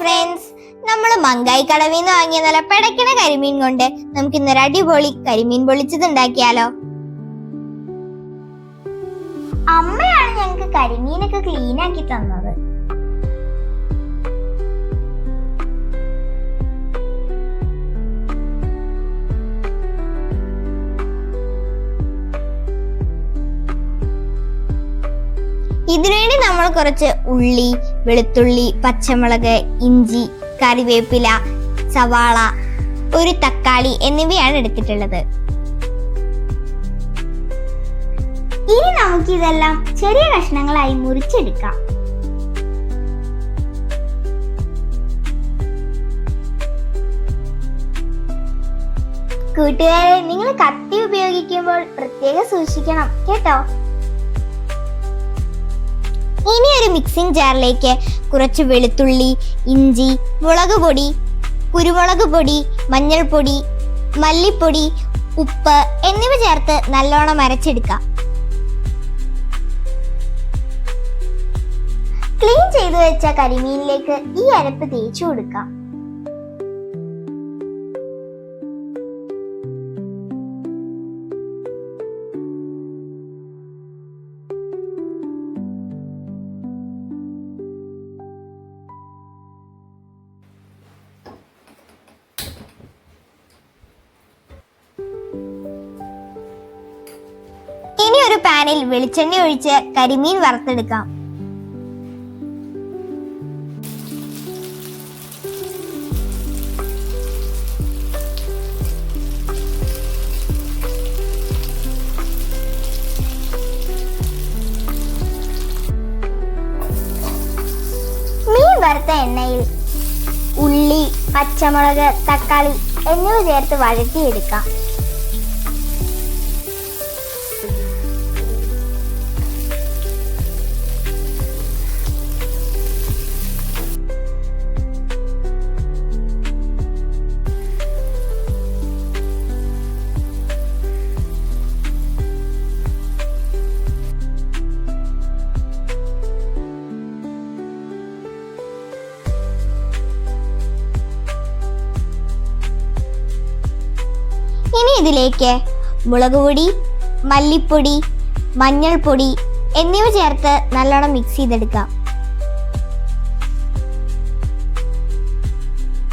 Friends, നമ്മൾ മങ്കായി കടവിൽ നിന്ന് വാങ്ങിയ നല്ല പിടയ്ക്കണ കരിമീൻ കൊണ്ട് നമുക്ക് ഇന്നൊരു അടിപൊളി കരിമീൻ പൊള്ളിച്ചത് ഉണ്ടാക്കിയാലോ. അമ്മയാണ് ഞങ്ങൾക്ക് കരിമീനൊക്കെ ക്ലീൻ ആക്കി തന്നത്. ഇതിനുവേണ്ടി നമ്മൾ കുറച്ച് ഉള്ളി, വെളുത്തുള്ളി, പച്ചമുളക്, ഇഞ്ചി, കറിവേപ്പില, സവാള, ഒരു തക്കാളി എന്നിവയാണ് എടുത്തിട്ടുള്ളത്. ഇനി നമുക്കിതെല്ലാം ചെറിയ കഷ്ണങ്ങളായി മുറിച്ചെടുക്കാം. കൂട്ടുകാരെ, നിങ്ങൾ കത്തി ഉപയോഗിക്കുമ്പോൾ പ്രത്യേകം സൂക്ഷിക്കണം കേട്ടോ. ഇനി ഒരു മിക്സിംഗ് ജാറിലേക്ക് കുറച്ച് വെളുത്തുള്ളി, ഇഞ്ചി, മുളക് പൊടി, കുരുമുളക് പൊടി, മഞ്ഞൾപ്പൊടി, മല്ലിപ്പൊടി, ഉപ്പ് എന്നിവ ചേർത്ത് നല്ലോണം അരച്ചെടുക്കാം. ക്ലീൻ ചെയ്തു വെച്ച കരിമീനിലേക്ക് ഈ അരപ്പ് തേച്ചു കൊടുക്കാം. ഇനി ഒരു പാനിൽ വെളിച്ചെണ്ണ ഒഴിച്ച് കരിമീൻ വറുത്തെടുക്കാം. മീൻ വറുത്ത എണ്ണയിൽ ഉള്ളി, പച്ചമുളക്, തക്കാളി എന്നിവ ചേർത്ത് വഴറ്റിയെടുക്കാം. ഇനി ഇതിലേക്ക് മുളക് പൊടി, മല്ലിപ്പൊടി, മഞ്ഞൾപ്പൊടി എന്നിവ ചേർത്ത് നല്ലോണം മിക്സ് ചെയ്തെടുക്കാം.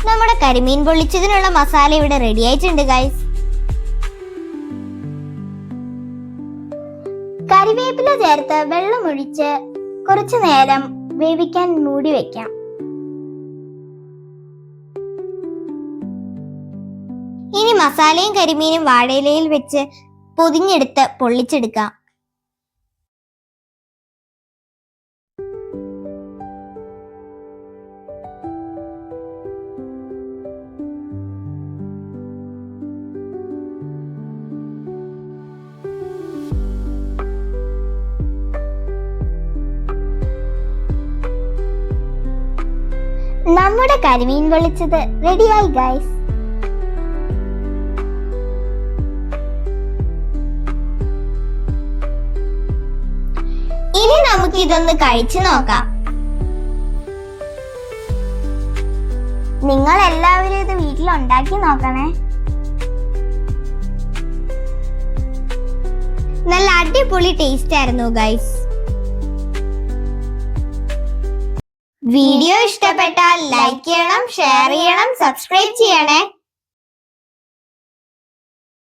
നമ്മുടെ കരിമീൻ പൊള്ളിച്ചതിനുള്ള മസാല ഇവിടെ റെഡി ആയിട്ടുണ്ട് ഗൈസ്. കറിവേപ്പില ചേർത്ത് വെള്ളമൊഴിച്ച് കുറച്ചു നേരം വേവിക്കാൻ മൂടി വെക്കാം. ഇനി മസാലയും കരിമീനും വാഴയിലയിൽ വെച്ച് പൊതിഞ്ഞെടുത്ത് പൊള്ളിച്ചെടുക്കാം. നമ്മുടെ കരിമീൻ പൊള്ളിച്ചത് റെഡിയായി ഗൈസ്. ഇനി നമുക്ക് ഇതൊന്ന് കഴിച്ചു നോക്കാം. നിങ്ങൾ എല്ലാവരും ഇത് വീട്ടിൽ ഉണ്ടാക്കി നോക്കണേ. നല്ല അടിപൊളി ടേസ്റ്റ് ആയിരുന്നു ഗൈസ്. വീഡിയോ ഇഷ്ടപ്പെട്ടാൽ ലൈക്ക് ചെയ്യണം, ഷെയർ ചെയ്യണം, സബ്സ്ക്രൈബ് ചെയ്യണേ.